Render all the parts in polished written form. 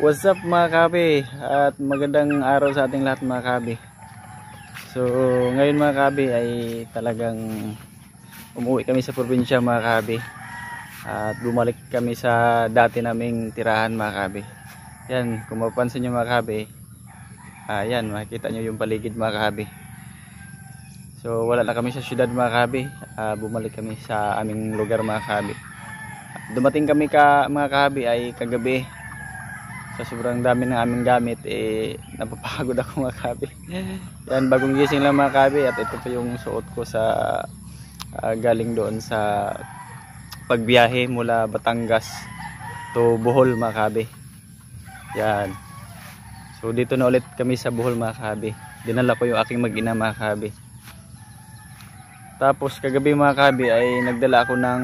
What's up mga kabi, at magandang araw sa ating lahat mga kabi. So ngayon mga kabi ay talagang umuwi kami sa probinsya mga kabi, at bumalik kami sa dati naming tirahan mga kabi. Yan, kung mapapansin nyo mga kabi, yan, makikita nyo yung paligid mga kabi. So wala na kami sa syudad mga kabi, bumalik kami sa aming lugar mga kabi. Dumating kami mga kabi ay kagabi. Sa sobrang dami ng aming gamit, napapagod ako mga kabi. Yan, bagong gising lang mga kabi, at ito po yung suot ko sa galing doon sa pagbiyahe mula Batangas to Bohol mga kabi. Yan. So dito na ulit kami sa Bohol mga kabi. Dinala ko yung aking mag-ina mga kabi. Tapos kagabi mga kabi ay nagdala ako ng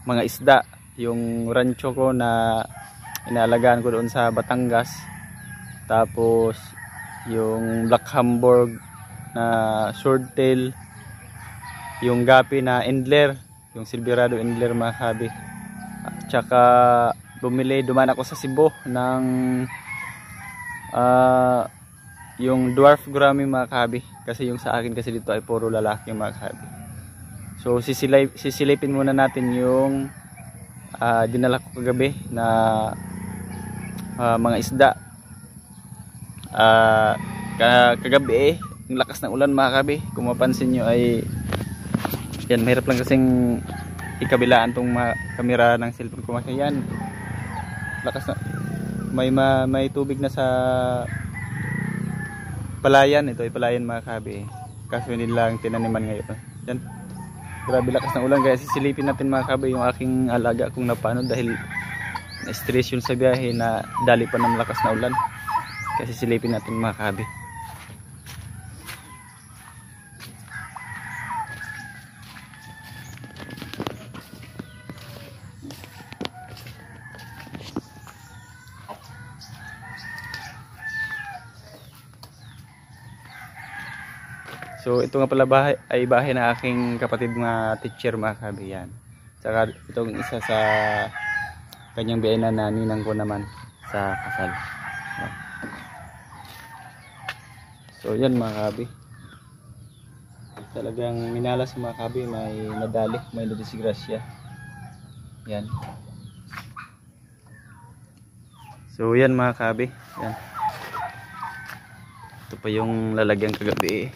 mga isda. Yung rancho ko na inaalagaan ko doon sa Batangas. Tapos yung Black Hamburg na swordtail, yung gapi na endler, yung silverado endler mga kabi. At saka dumaan ako sa Cebu ng yung dwarf grammy mga kabi, kasi yung sa akin kasi dito ay puro lalaki mga kabi. So sisilipin muna natin yung dinala ko kagabi na mga isda. Kagabi yung lakas ng ulan mga kabi, kung mapansin nyo ay yan, mahirap lang kasing ikabilaan tong kamera ng cellphone ko. Yan, lakas na, may tubig na sa palayan. Ito ay palayan mga kabi, kaso hindi lang tinaniman ngayon. Yan, grabe lakas ng ulan, kaya sisilipin natin mga kabi yung aking alaga kung napano, dahil na-stress yun sa biyahe na dali pa ng lakas na ulan. Kasi silipin natin mga kabi. So ito nga pala bahay na aking kapatid mga teacher mga kabi. Yan. Saka itong isa sa kanyang biyay na ninang ko naman sa kasal. Yan. So yan mga kabi, talagang minalas mga kabi, may nadali, may nadisgrasya. Yan. So yan mga kabi, yan. Ito pa yung lalagyan kagabi.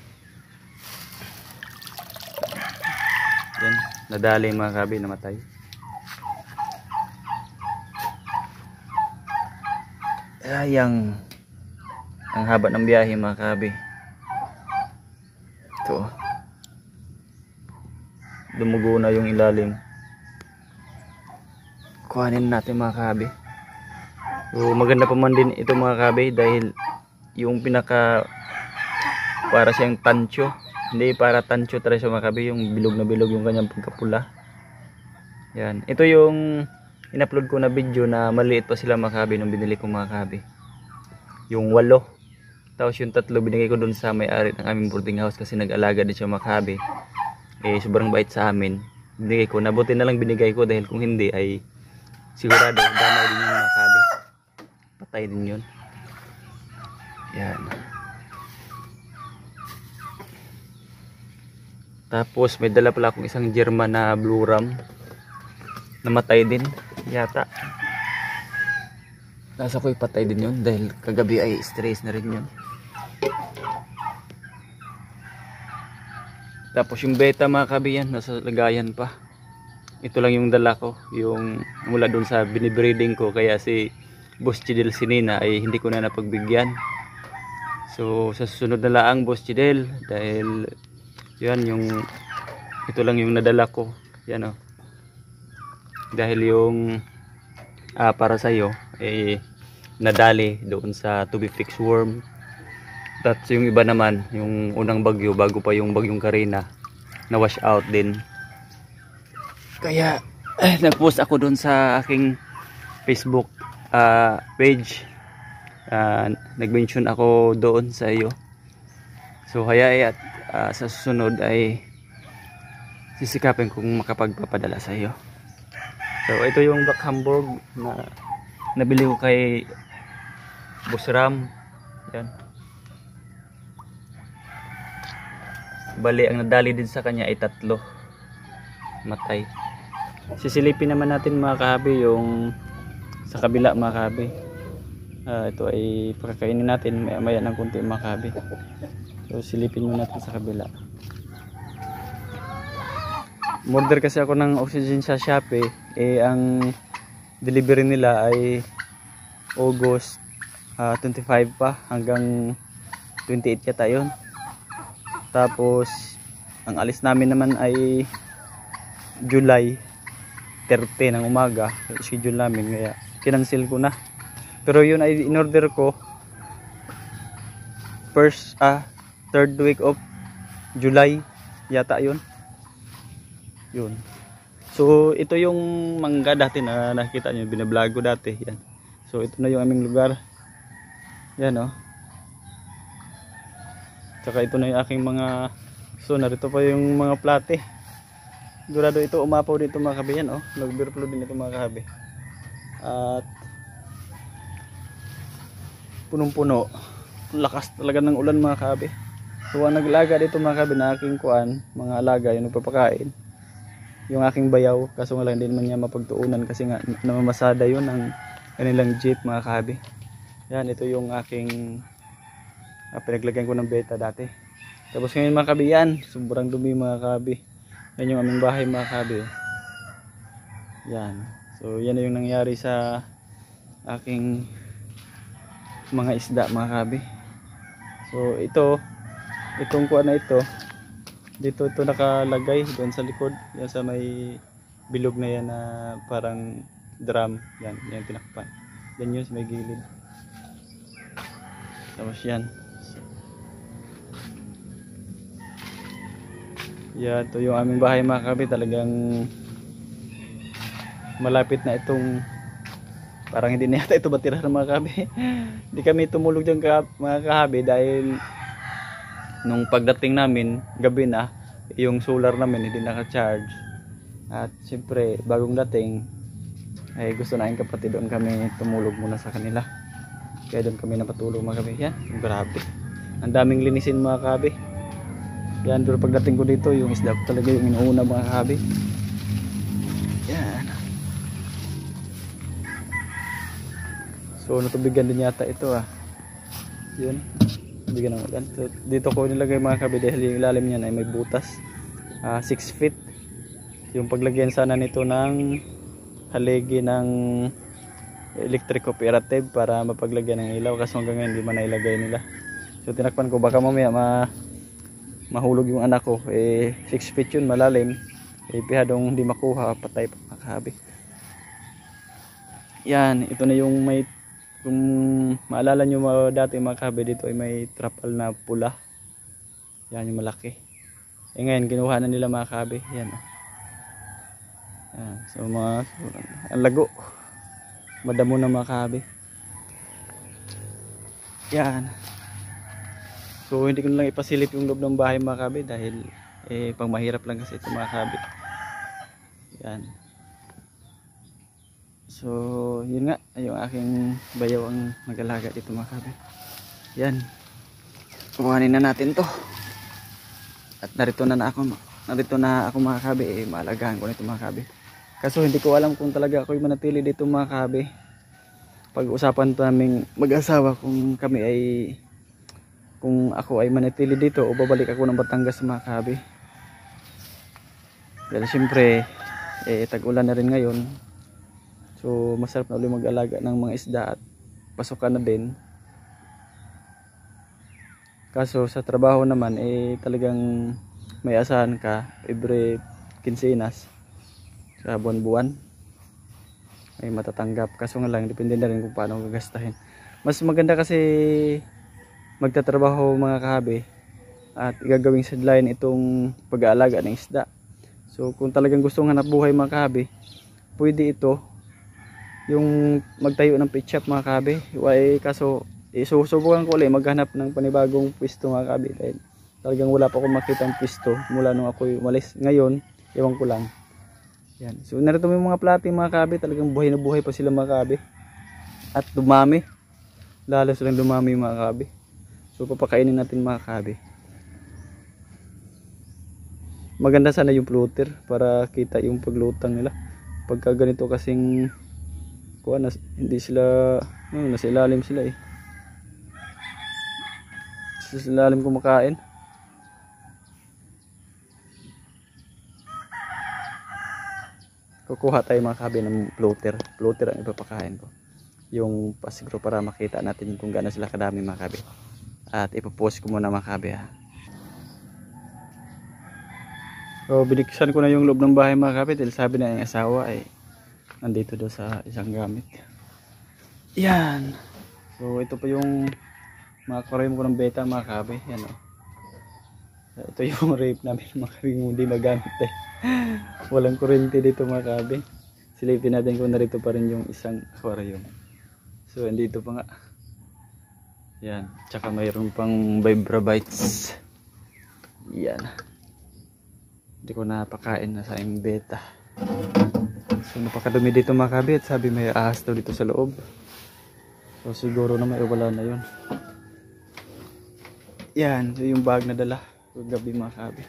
Yan, nadali mga kabi, namatay. Ayang ang haba ng biyahe mga kabi. Ito, dumugo na yung ilalim. Kuhanin natin mga kabi. So maganda pa man din ito mga kabi, dahil yung pinaka para siyang tancho, hindi para tancho talaga siya mga kabi, yung bilog na bilog yung kanyang pagkapula. Yan, ito yung in-upload ko na video na maliit pa sila mga kabi nung binili ko mga kabi, yung 8. Tapos yung 3 binigay ko doon sa may-ari ng aming boarding house, kasi nag-alaga din siya mga kabi. Sobrang bait sa amin. Binigay ko, nabuti na lang binigay ko, dahil kung hindi ay sigurado damay din yun mga kabi, patay din yun. Yan. Tapos may dala pala akong isang German na blue ram, namatay din yata. Nasa ko'y patay din yun, dahil kagabi ay stress na rin yun. Tapos yung beta mga kabi, yan nasa lagayan pa. Ito lang yung dala ko, yung mula doon sa binibreeding ko, kaya si Boss Chidel Sinina ay hindi ko na napagbigyan. So sa susunod na laang Boss Chidel, dahil yan yung ito lang yung nadala ko. Yan o, dahil yung para sa iyo nadali doon sa to be fixed worm. That's yung iba naman, yung unang bagyo, bago pa yung bagyong Karina, na wash out din. Kaya nag-post ako doon sa aking Facebook page, nag-mention ako doon sa iyo. So kaya at sa susunod ay sisikapin kong makapagpapadala sa iyo. So ito yung Black Hamburg na nabili ko kay Busram. Yan. Bali ang nadali din sa kanya ay 3 matay. Sisilipin naman natin mga kahabi yung sa kabila mga kahabi. Ito ay pakakainin natin maya maya ng konti mga kahabi. So silipin mo natin sa kabila. Order kasi ako ng oxygen sa Shopee, ang delivery nila ay August 25 pa hanggang 28 yata yun. Tapos ang alis namin naman ay July 30 ng umaga yung schedule namin, kaya kinancel ko na. Pero yun ay in-order ko third week of July yata yun. So ito yung mangga dati na nakita nyo, binablog ko dati. Yan. So ito na yung aming lugar. Yan oh. Tsaka ito na yung aking mga, so narito pa yung mga plate. Durado ito umapaw dito mga kabi. Yan oh, nag-overflow din ito mga kabi. At punong-puno. Lakas talaga ng ulan mga kabi. So ang naglaga dito mga kabi na aking kuan, mga alaga yung nagpapakain, yung aking bayaw, kaso nga lang din man niya mapagtuunan kasi nga namamasada yun ang kanilang jeep mga kahabi. Yan, ito yung aking pinaglagyan ko ng beta dati. Tapos ngayon mga kahabi, yan sobrang dumi mga kahabi. Yan yung aming bahay mga kahabi. Yan, so yan yung nangyari sa aking mga isda mga kahabi. So itong kuan na ito, dito ito nakalagay doon sa likod, yan sa may bilog na yan na parang drum. Yan tinakpan. Yan yun sa may gilid. Tapos yan. Yan, ito yung aming bahay mga kahabi. Talagang malapit na itong, parang hindi na yata ito batira ng mga kahabi. Hindi kami tumulog dyan mga kahabi dahil nung pagdating namin gabi na, yung solar namin hindi naka-charge. At siyempre bagong dating ay gusto na yung kapatid, doon kami tumulog muna sa kanila. Kaya doon kami napatulog mga kabi. Yan, grabe. Ang daming linisin mga kabi. Yan, doon pagdating ko dito, yung isda ko talaga yung inuuna mga kabi. Yan. So natubigan din yata ito Yun. Bigyan ng ulan. So, dito ko nilagay mga kabi dahil yung ilalim niyan ay may butas 6 feet. Yung paglagyan sana nito ng haligi ng electric cooperative para mapaglagyan ng ilaw, kasi hanggang ngayon hindi man nailagay nila. So tinakpan ko, baka mamaya mahulog yung anak ko. 6 feet yun, malalim. Pihadong hindi makuha, patay pa mga kabi. Yan, ito na yung may, kung maalala nyo dati mga kahabi, dito ay may trapal na pula. Yan yung malaki. Ngayon kinuha na nila mga kahabi. Yan. Yan. So ang lago. Madamo na mga kahabi. Yan. So hindi ko na lang ipasilip yung loob ng bahay mga kahabi dahil pang mahirap lang kasi ito mga kahabi. Yan. So yun nga, yung aking bayaw ang mag-alaga dito mga kabi. Yan, kuhanin na natin to. At narito na ako mga kabi. Maalagaan ko nito mga kabi. Kaso hindi ko alam kung talaga ako'y manatili dito mga kabi. Pag-usapan to naming mag-asawa kung ako ay manatili dito o babalik ako ng Batangas mga kabi. Dahil siyempre tag-ulan na rin ngayon. So masarap na ulit mag-alaga ng mga isda at pasukan na din. Kaso sa trabaho naman talagang may asahan ka every quincenas sa buwan-buwan ay matatanggap. Kaso nga lang depende na rin kung paano gagastahin. Mas maganda kasi magtatrabaho mga kahabi at igagawing sideline itong pag-aalaga ng isda. So kung talagang gustong hanap buhay mga kahabi, pwede ito yung magtayo ng pet shop mga kabi. Kaso susubukan ko ulit maghanap ng panibagong pwesto mga kabi dahil talagang wala pa akong makita ng pwesto mula nung ako umalis. Ngayon ewan ko lang. Yan. So narito yung mga plati mga kabi, talagang buhay na buhay pa sila mga kabi. at dumami. Lalo silang dumami mga kabi. So papakainin natin mga kabi. Maganda sana yung floater para kita yung paglutang nila. Pagka ganito kasing kuha, hindi sila nasa ilalim sila eh. Sa ilalim kumakain. Kukuha tayo mga kabi ng floater. Floater ang ipapakain ko. Yung pasiguro para makita natin kung gaano sila kadami mga kabi. At ipopost ko muna mga kabi ha. So biniksan ko na yung loob ng bahay mga kabi dahil sabi na yung asawa ay nandito daw sa isang gamit. Yan. So ito pa yung mga aquarium ko ng beta mga kabi. Yan o. Ito yung rape namin mga kabi, hindi magamit eh. Walang kuryente dito mga kabi. Silipin natin kung narito pa rin yung isang aquarium. So andito pa nga. Yan. Tsaka mayroon pang Vibrabites. Yan. Hindi ko napakain na sa yung beta. So napakadumi dito mga kabi at sabi may ahas daw dito sa loob. So siguro na maiwala na yun. Yan. So yung bag na dala. So gabi mga kabi.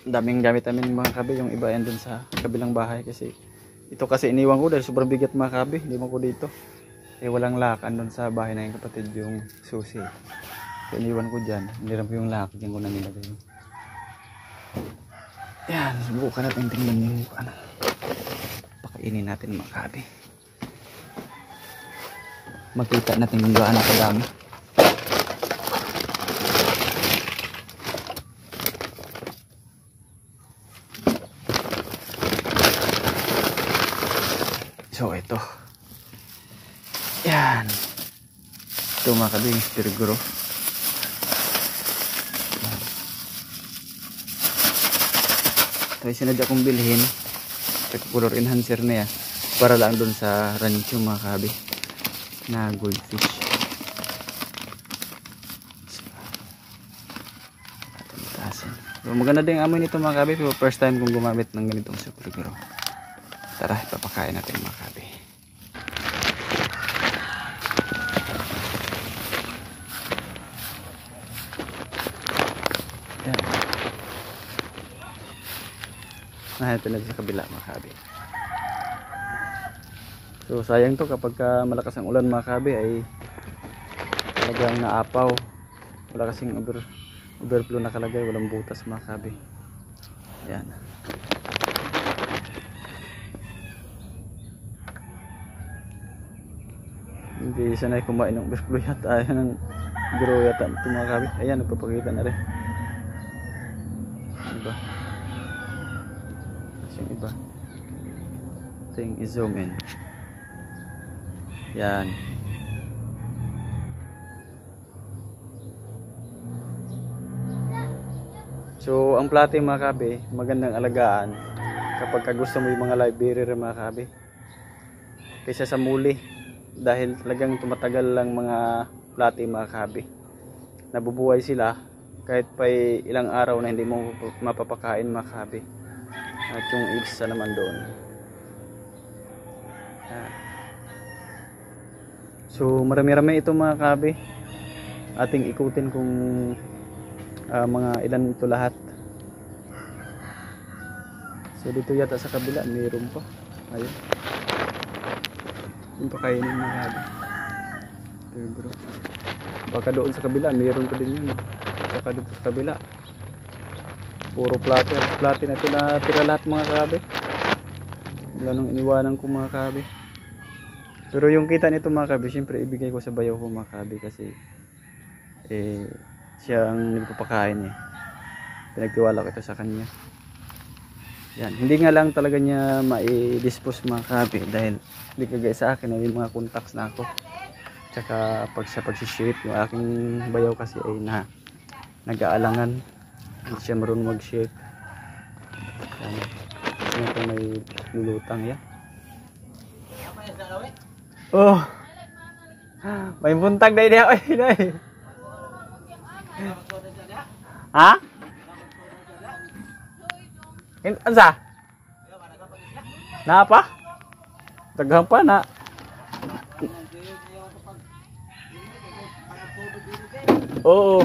Daming gamit namin mga kabi. Yung iba yan dun sa kabilang bahay kasi ito kasi iniwan ko dahil sobrang bigat mga kabi. Iniwan ko dito. Eh walang lock. Andun sa bahay na yung kapatid yung susi. So iniwan ko dyan. Hiniram ko yung lock. Diyan ko na nilagay. Yan, subukan natin tingnan yung ano. Pakainin natin mga kabi. Makita natin kung gaano kadami. So ito. Yan. Ito mga kabi, yung spiriguro. Ito ay sinadya kong bilhin. Color enhancer na yan. Para lang dun sa rancho mga kabi. Na goldfish. So, maganda din amoy nito mga kabi. Pero first time kong gumamit ng ganitong spiriguro. Tara, ipapakain natin mga kabi. Ito na sa kabila mga kabi. So sayang to kapag malakas ang ulan mga kabi ay talagang naapaw. Wala kasing overflow nakalagay, walang butas mga kabi. Yan. Hindi sanay kumain ng overflow yata. Ayan ang guro yata ito mga kabi. Ayan, nagpapakita na rin. Diba? Yung iba ito yung i-zoom in. Yan. So ang plate mga kabi magandang alagaan kapag gusto mo yung mga live bearer mga kabi kaysa sa muli dahil talagang tumatagal lang mga plate mga kabi. Nabubuhay sila kahit pa ilang araw na hindi mo mapapakain mga kabi. At yung isa naman doon. So marami-rami ito mga kabi. Ating ikutin kung mga ilan ito lahat. So dito yata sa kabila mayroon pa. Ayun. Yung pakainin mga kabi. Pero baka doon sa kabila mayroon pa din yun. Baka dito sa kabila puro plate na tira lahat mga kabi. Wala nang iniwanan ko mga kabi. Pero yung kita nito mga kabi syempre ibigay ko sa bayaw ko mga kabi kasi siya ang nagpapakain eh. Pinagtiwala ko ito sa kanya. Yan, hindi nga lang talaga niya mai-dispose mga kabi dahil hindi kagaya sa akin ay mga contacts na ako. Tsaka sa pag-ship yung aking bayaw kasi ay nag-aalangan. Hindi siya marunong mag-shake. Ito may lulutang yan. Oh! May buntag na idea. Ha? Ansa? Na pa? Taghang pa na. Oo.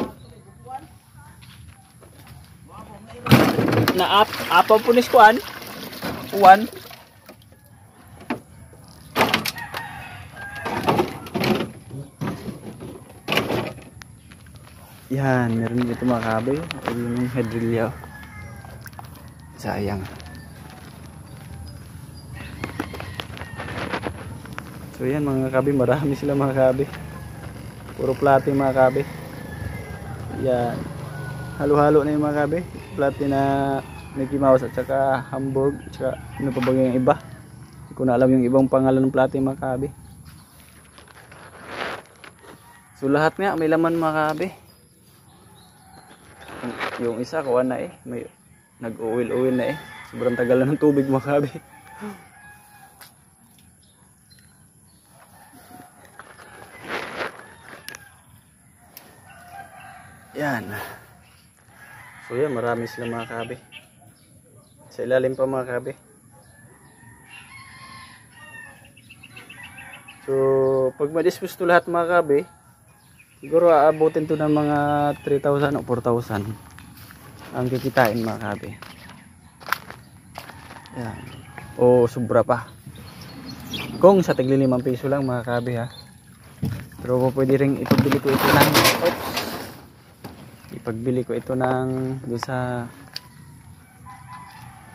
Apaw punis kuan. Uwan. Yan, meron dito mga kabe. Ayun yung hedrilya. Sayang. So yan mga kabe, marami sila mga kabe. Puro plate mga kabe. Yan. Halo-halo na yung mga kabe. Plate na Mickey Mouse at saka Hamburg at saka ano pa ba yung iba. Hindi ko na alam yung ibang pangalan ng plate mga kabe. So lahat nga may laman mga kabe. Yung isa kuha na eh. May nag-uwil-uwil na eh. Sobrang tagal na ng tubig mga kabe. Yan. So yan, marami sila mga kabe. Sa ilalim pa mga kabe. So pag ma-dispose to lahat mga kabe, siguro aabutin to ng mga 3,000 o 4,000 ang kikitain mga kabe. Yan. O sobra pa. Kung sa tigli 5 piso lang mga kabe ha. Pero pwede rin ipagbili ko ito ng ipagbili ko ito ng doon sa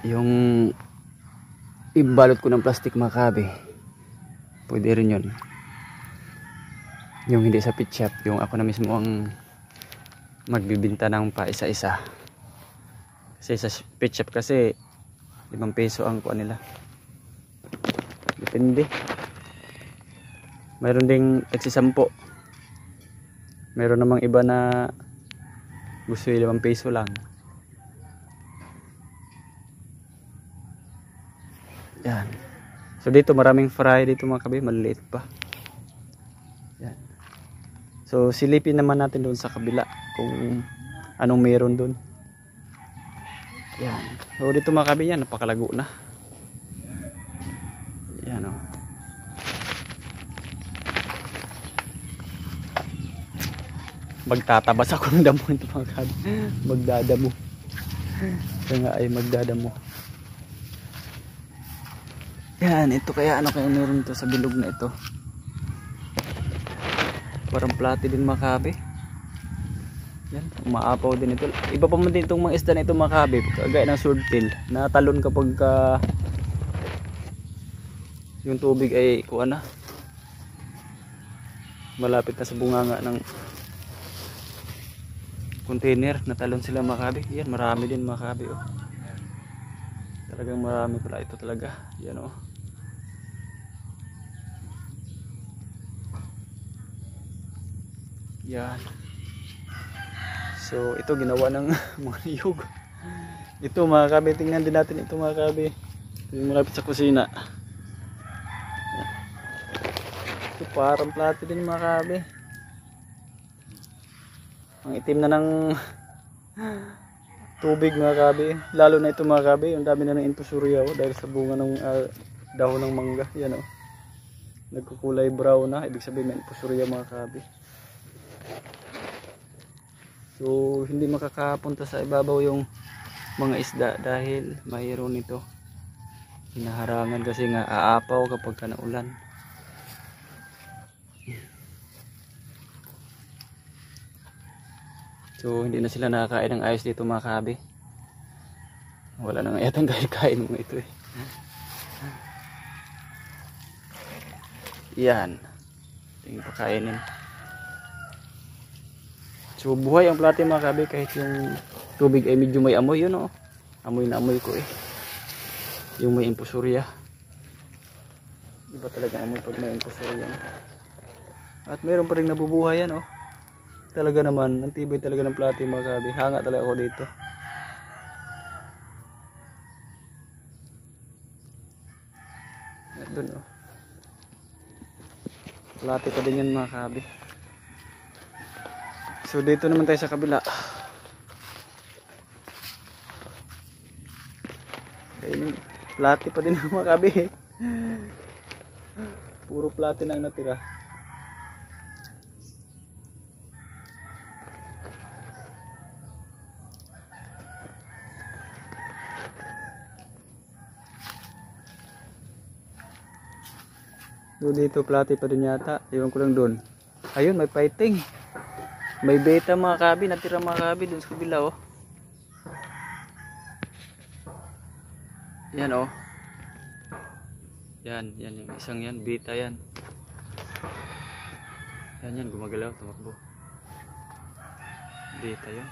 yung ibalot ko ng plastic mga kabe. Pwede rin yun. Yung hindi sa pit shop, yung ako na mismo ang magbibinta ng pa isa-isa. Kasi sa pit shop kasi 5 peso ang kuha nila. Depende. Mayroon ding tagsi-10. Mayroon namang iba na gusto yung 5 peso lang. Yan. So dito maraming fry dito mga kabe, maliliit pa. Yan. So silipin naman natin doon sa kabila kung anong meron doon. Yan. So dito mga kabe, yan napakalago na. Yan oh. Magtatabas ako ng damo ito mga kabe. Magdadamo. Ito nga ay magdadamo. Yan, ito kaya ano kaya meron ito sa bilog na ito. Parang plate din mga kabe. Yan, umaapaw din ito. Iba pa man din itong mga isda na ito mga kabe. Kagaya ng swordtail. Natalon kapag yung tubig ay kuha na. Malapit na sa bunganga ng container. Natalon sila mga kabe. Yan, marami din mga kabe oh. Talagang marami pala ito talaga. Yan oh. Yan. So ito ginawa ng mga niyog. Ito mga kabe, tingnan din natin ito mga kabe. Yung malapit sa kusina. Yan. Ito parang plate din mga kabe. Ang itim na ng tubig mga kabe. Lalo na ito mga kabe, ang dami na ng infusoria oh, dahil sa bunga ng dahon ng mangga. Yan oh. Nagkukulay brown na, ibig sabihin may infusoria mga kabe. So hindi makakapunta sa ibabaw yung mga isda dahil mayroon ito hinaharangan kasi nga aapaw kapag ka naulan. So hindi na sila nakakain ng ayos dito mga kabe. Wala na nga yatang kain mo ito eh. Yan. Tingin pa kainin. So buhay ang plate mga kabe kahit yung tubig ay medyo may amoy yun oh. Amoy na amoy ko eh. Yung may infusoria. Iba talaga amoy pag may infusoria. At mayroon pa rin nabubuhay yan oh. Talaga naman, ang tibay talaga ng plate mga kabe. Hanga talaga ako dito. At dun oh. Plate pa din yan mga kabe. So dito naman tayo sa kabila. Ayun, plate pa din mga kabe. Puro plate na ang natira. Doon dito plati pa din yata. Iwan ko lang doon. Ayun, may fighting. May beta mga kabi. Natira mga kabi doon sa kabila oh. Yan oh. Yan yung isang yan. Beta yan. Yan gumagalaw. Tumakbo. Beta yun.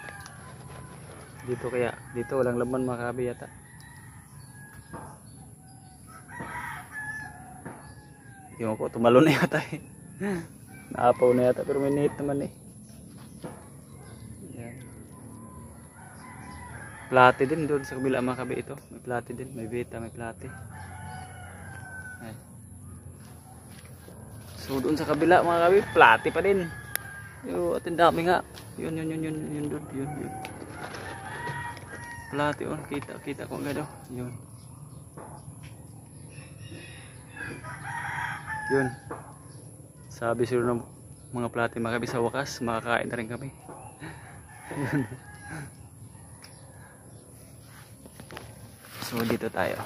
Dito kaya. Dito walang laman mga kabi yata. Yung ko tumalo na yata eh. Naapaw na yata pero may nihit naman eh. Yan. Plate din doon sa kabila mga kabi ito. May plate din, may beta, may plate. Ayan. So doon sa kabila mga kabi, plate pa din. Yung atin dami nga. Yun doon, yun. Plate on, kita ko agad oh. Yun. Yun. Sabi sila ng mga plate mga kabi sa wakas, makakain na rin kami. Yun. So dito tayo.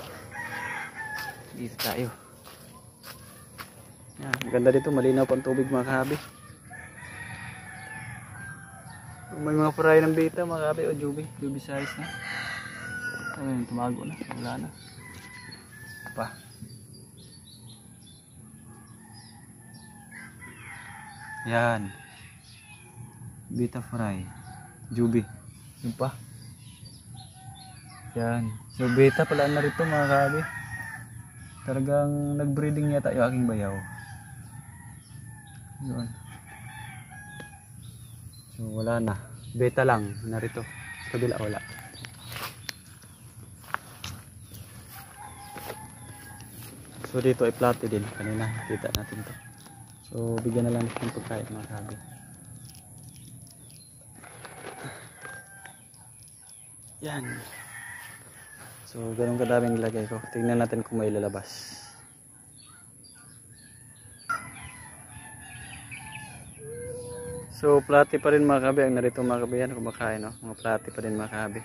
Yan, ganda dito, malinaw pang tubig mga kabi. May mga paray ng beta mga kabi o jubi size na. Ayun, tumago na, wala na. Pa. Yan. Beta fry. Jubi. Yun pa. Yan. So beta pala na rito mga kabi. Talagang nagbreeding yata yung aking bayaw. Yun. So wala na. Beta lang narito. Sa kabila wala. So dito ay plate din. Kanina kita natin to. So bigyan na lang ng pagkain mga kabi. Yan. So ganun kadaming nilagay ko. Tingnan natin kung may lalabas. So plate pa rin mga kabi. Ang narito mga kabi yan kumakain no? Mga plate pa rin mga kabi.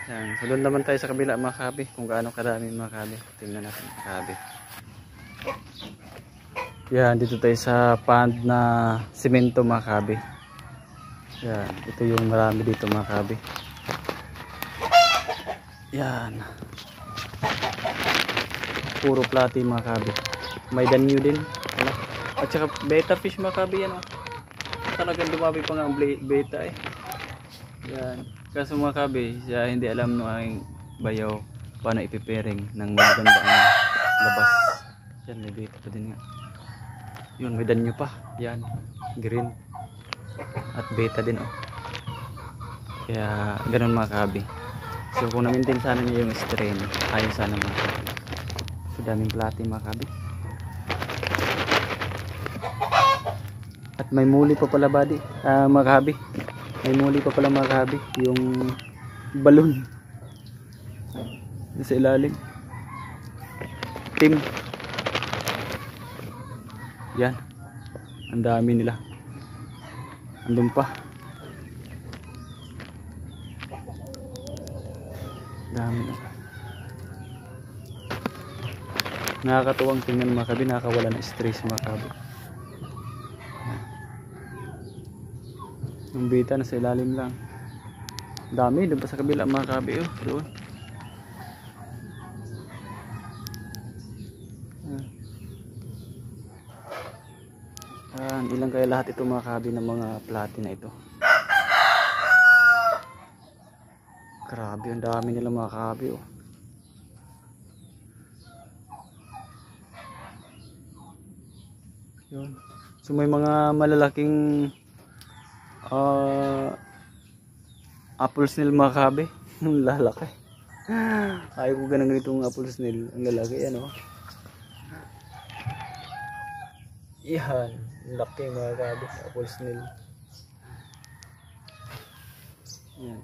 Yan. So doon naman tayo sa kabila mga kabi. Kung gaano kadaming mga kabi. Tingnan natin mga kabi. Yan, dito tayo sa pond na simento mga kabi. Yan, ito yung marami dito mga kabi. Yan. Puro plati mga kabi. May danyo din. At saka beta fish mga kabi yan. Talagang dumabi pa nga ang beta eh. Yan. Kaso mga kabi, siya hindi alam no ang bayaw paano ipipiring ng maganda ang labas. Yan, may beta pa din nga. Yun, may danyo pa. Yan, green. At beta din oh. Kaya ganun mga kabi. So kung na-maintain sana niya yung strain, ayun sana mga kabi. So daming plati mga kabi. At may muli pa pala buddy, mga kabi. May muli pa pala mga kabi. Yung balon. Sa ilalim. Team. Yan. Ang dami nila. Andun pa. Dami na. Nakakatuwang tingnan mga kabi. Nakakawala ng stress mga kabi. Yung beta na sa ilalim lang. Dami. Doon pa sa kabila mga kabi. Oh, doon. Ilang kaya lahat ito mga kabi ng mga plati na ito. Grabe, ang dami nila mga kabi oh. Yun. So may mga malalaking apple snail mga kabi. Ang lalaki. Ayaw ko ganang ganitong apple snail. Ang lalaki yan oh. Yan, laki mga kabi, apple snail. Yan.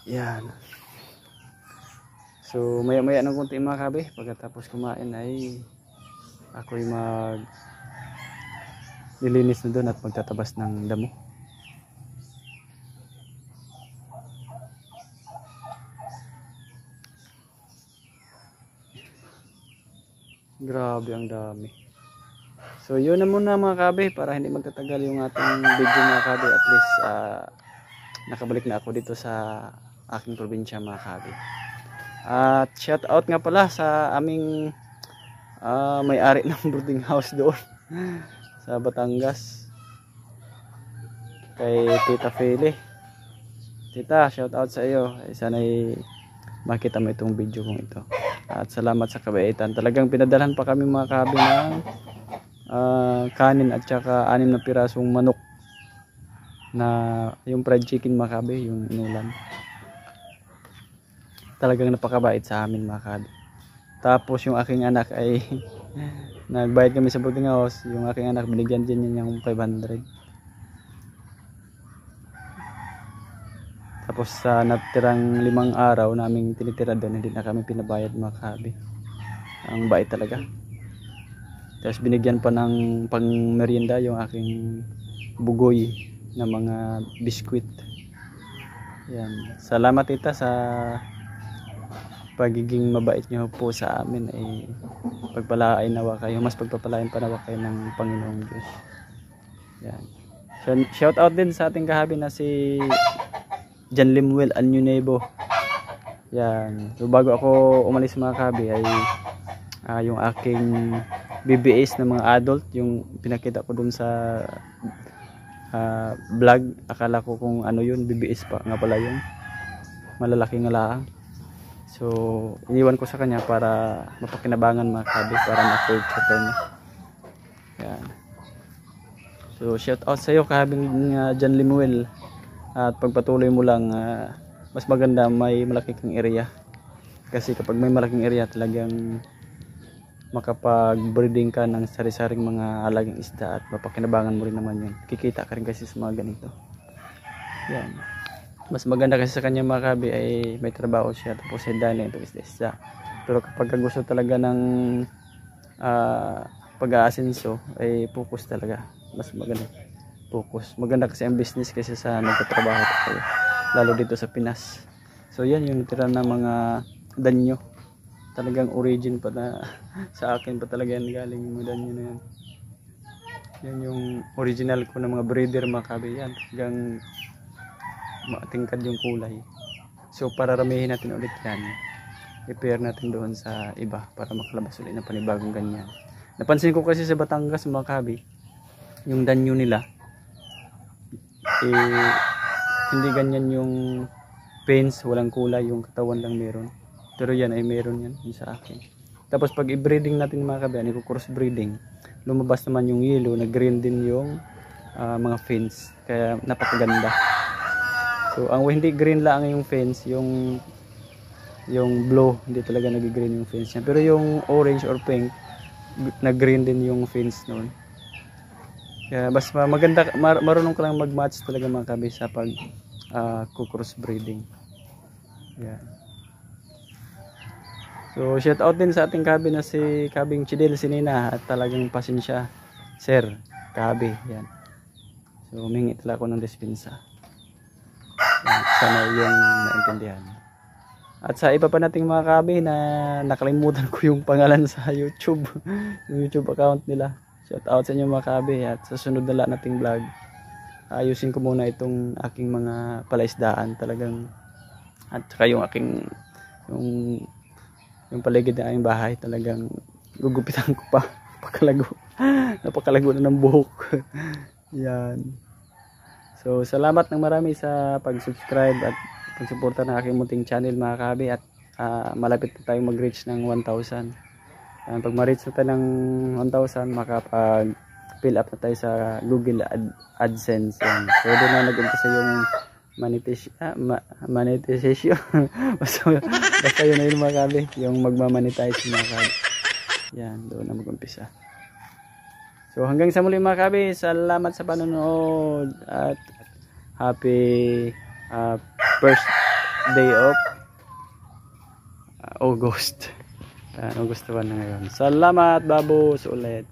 Yan. So maya maya ng konti mga kabi. Pagkatapos kumain ay ako'y nilinis na doon at magtatabas ng damo. Grabe ang dami. So yun na muna mga kabe, para hindi magtatagal yung ating video mga kabe. At least nakabalik na ako dito sa aking probinsya mga kabe. At shout out nga pala sa aming may-ari ng boarding house doon sa Batangas, kay Tita Feli. Tita, shout out sa iyo. Sana'y makita mo itong video kong ito. At salamat sa kabaitan. Talagang pinadalhan pa kami mga kabe ng kanin at saka 6 na pirasong manok na yung fried chicken mga kabe, yung inulam. Talagang napakabait sa amin mga kabe. Tapos yung aking anak ay nagbayad kami sa boarding house. Yung aking anak binigyan din niya ng 500. Tapos sa natirang 5 araw naming tinitira doon, hindi na kami pinabayad mga kabe. Ang bait talaga. Tapos binigyan pa ng pang merienda yung aking bugoy na mga biskwit. Yan. Salamat tita sa pagiging mabait niyo po sa amin. Pagpalain nawa kayo, mas pagpapalain pa nawa kayo ng Panginoong Diyos. Yan. Shout out din sa ating kahabi na si Jan Limuel Anyunebo. Yan. So bago ako umalis mga kabi ay yung aking BBS na mga adult, yung pinakita ko dun sa vlog. Akala ko kung ano yun, BBS pa nga pala yun. Malalaki nga lang. So iniwan ko sa kanya para mapakinabangan mga kabi, para ma-culture niya. Yan. So shout out sa iyo kahabing Jan Limuel. At pagpatuloy mo lang, mas maganda may malaki kang area. Kasi kapag may malaking area talagang makapag-breeding ka ng sari-saring mga alagang isda at mapakinabangan mo rin naman yun. Kikita ka rin kasi sa mga ganito. Yan. Mas maganda kasi sa kanya mga kabi ay may trabaho siya, tapos hindi na ito isda. Pero kapag gusto talaga ng pag-aasenso ay focus talaga. Mas maganda. Focus. Maganda kasi ang business kasi sa nagtatrabaho tayo, lalo dito sa Pinas. So yan yung natira ng mga danyo. Talagang origin pa na sa akin pa talaga yan galing yung danyo na yan. Yan yung original ko ng mga breeder mga kabe. Yan talagang matingkad yung kulay. So pararamihin natin ulit yan, i-pair natin doon sa iba para makalabas ulit ng panibagong ganyan. Napansin ko kasi sa Batangas mga kabe, yung danyo nila hindi ganyan yung pens, walang kulay, yung katawan lang meron. Pero yan ay meron yan yung sa akin. Tapos pag i-breeding natin mga kabe, cross breeding, lumabas naman yung yellow, na green din yung mga fins, kaya napakaganda. So ang hindi green lang yung fins, yung blue, hindi talaga nag-green yung fins niya. Pero yung orange or pink, nag-green din yung fins noon. Kaya mas maganda, marunong ka lang mag-match talaga mga kabe sa pag cross breeding. Yeah. So shout out din sa ating kabe na si Kabing Chidel Sinina, at talagang pasensya sir kabe. Yan. So humingi talaga ako ng dispensa. Yan. Sana yung maintindihan. At sa iba pa nating mga kabe na nakalimutan ko yung pangalan sa YouTube, yung YouTube account nila. Shout out sa inyo mga kabe, at sa sunod na nating vlog ayusin ko muna itong aking mga palaisdaan talagang, at saka yung aking yung paligid ng aking bahay talagang gugupitan ko pa. Napakalago na ng buhok. Yan. So salamat ng marami sa pag-subscribe at pag-suporta ng aking munting channel mga kabe, at malapit na tayong mag-reach ng 1,000. Pag ma-reach na tayo ng 1,000, makapag-fill up na tayo sa Google AdSense. Yan. So doon na nag-umpisa yung monetization. basta yun na yun mga kabe, yung magmamonetize mga kabe. Yan, doon na mag-umpisa. So hanggang sa muli mga kabe, salamat sa panonood at happy first day of August. August 1 na ngayon. Salamat babos ulit.